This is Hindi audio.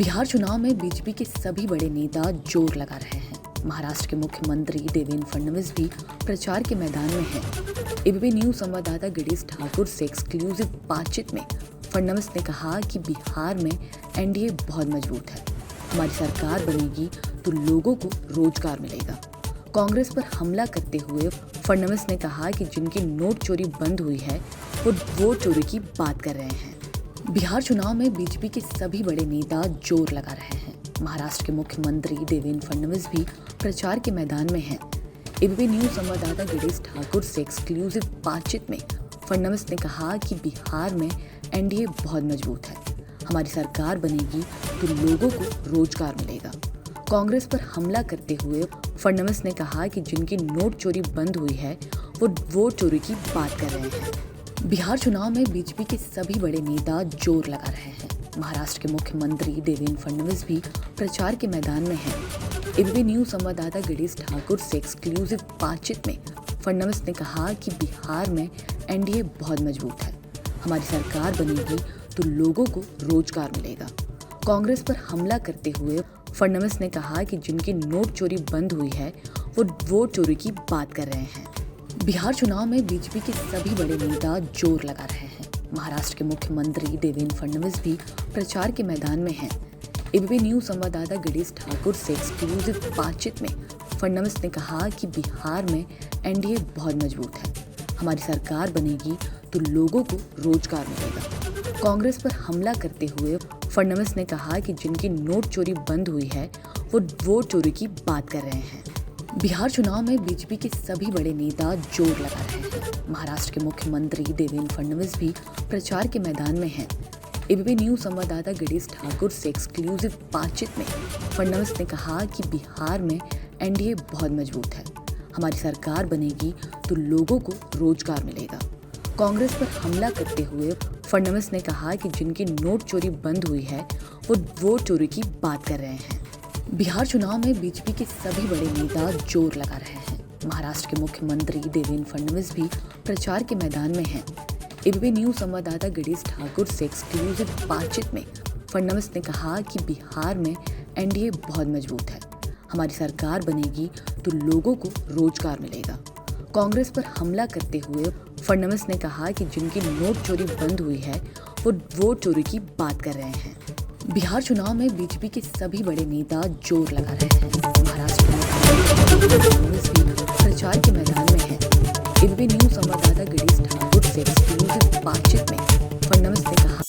बिहार चुनाव में बीजेपी के सभी बड़े नेता जोर लगा रहे हैं। महाराष्ट्र के मुख्यमंत्री देवेंद्र फडणवीस भी प्रचार के मैदान में हैं। एबीपी न्यूज संवाददाता गिरीश ठाकुर से एक्सक्लूसिव बातचीत में फडणवीस ने कहा कि बिहार में एनडीए बहुत मजबूत है। हमारी सरकार बनेगी तो लोगों को रोजगार मिलेगा। कांग्रेस पर हमला करते हुए फडणवीस ने कहा कि जिनकी नोट चोरी बंद हुई है वो वोट चोरी की बात कर रहे हैं। बिहार चुनाव में बीजेपी के सभी बड़े नेता जोर लगा रहे हैं। महाराष्ट्र के मुख्यमंत्री देवेंद्र फडणवीस भी प्रचार के मैदान में हैं। एबीपी न्यूज संवाददाता गिरीश ठाकुर से एक्सक्लूसिव बातचीत में फडणवीस ने कहा कि बिहार में एनडीए बहुत मजबूत है। हमारी सरकार बनेगी तो लोगों को रोजगार मिलेगा। कांग्रेस पर हमला करते हुए फडणवीस ने कहा कि जिनकी नोट चोरी बंद हुई है वो वोट चोरी की बात कर रहे हैं। बिहार चुनाव में बीजेपी के सभी बड़े नेता जोर लगा रहे हैं। महाराष्ट्र के मुख्यमंत्री देवेंद्र फडणवीस भी प्रचार के मैदान में हैं। एबीपी न्यूज संवाददाता गिरीश ठाकुर से एक्सक्लूसिव बातचीत में फडणवीस ने कहा कि बिहार में एनडीए बहुत मजबूत है। हमारी सरकार बनेगी तो लोगों को रोजगार मिलेगा। कांग्रेस पर हमला करते हुए फडणवीस ने कहा कि जिनकी नोट चोरी बंद हुई है वो वोट चोरी की बात कर रहे हैं। बिहार चुनाव में बीजेपी के सभी बड़े नेता जोर लगा रहे हैं। महाराष्ट्र के मुख्यमंत्री देवेंद्र फडणवीस भी प्रचार के मैदान में हैं। एबीपी न्यूज संवाददाता गिरीश ठाकुर से एक्सक्लूसिव बातचीत में फडणवीस ने कहा कि बिहार में एनडीए बहुत मजबूत है। हमारी सरकार बनेगी तो लोगों को रोजगार मिलेगा। कांग्रेस पर हमला करते हुए फडणवीस ने कहा कि जिनकी नोट चोरी बंद हुई है वो वोट चोरी की बात कर रहे हैं। बिहार चुनाव में बीजेपी के सभी बड़े नेता जोर लगा रहे हैं। महाराष्ट्र के मुख्यमंत्री देवेंद्र फडणवीस भी प्रचार के मैदान में हैं। एबीपी न्यूज संवाददाता गिरीश ठाकुर से एक्सक्लूसिव बातचीत में फडणवीस ने कहा कि बिहार में एनडीए बहुत मजबूत है। हमारी सरकार बनेगी तो लोगों को रोजगार मिलेगा। कांग्रेस पर हमला करते हुए फडणवीस ने कहा कि जिनकी नोट चोरी बंद हुई है वो वोट चोरी की बात कर रहे हैं। बिहार चुनाव में बीजेपी के सभी बड़े नेता जोर लगा रहे हैं। महाराष्ट्र के मुख्यमंत्री देवेंद्र फडणवीस भी प्रचार के मैदान में हैं। एबीपी न्यूज संवाददाता गिरीश ठाकुर से एक्सक्लूसिव बातचीत में फडणवीस ने कहा कि बिहार में एनडीए बहुत मजबूत है। हमारी सरकार बनेगी तो लोगों को रोजगार मिलेगा। कांग्रेस पर हमला करते हुए फडणवीस ने कहा कि जिनकी नोट चोरी बंद हुई है वो वोट चोरी की बात कर रहे हैं। बिहार चुनाव में बीजेपी के सभी बड़े नेता जोर लगा रहे हैं। महाराष्ट्र के मुख्यमंत्री फडणवीस भी प्रचार के मैदान में हैं। एबीपी न्यूज संवाददाता गिरीश ठाकुर से एक्सक्लूसिव बातचीत में फडणवीस ने कहा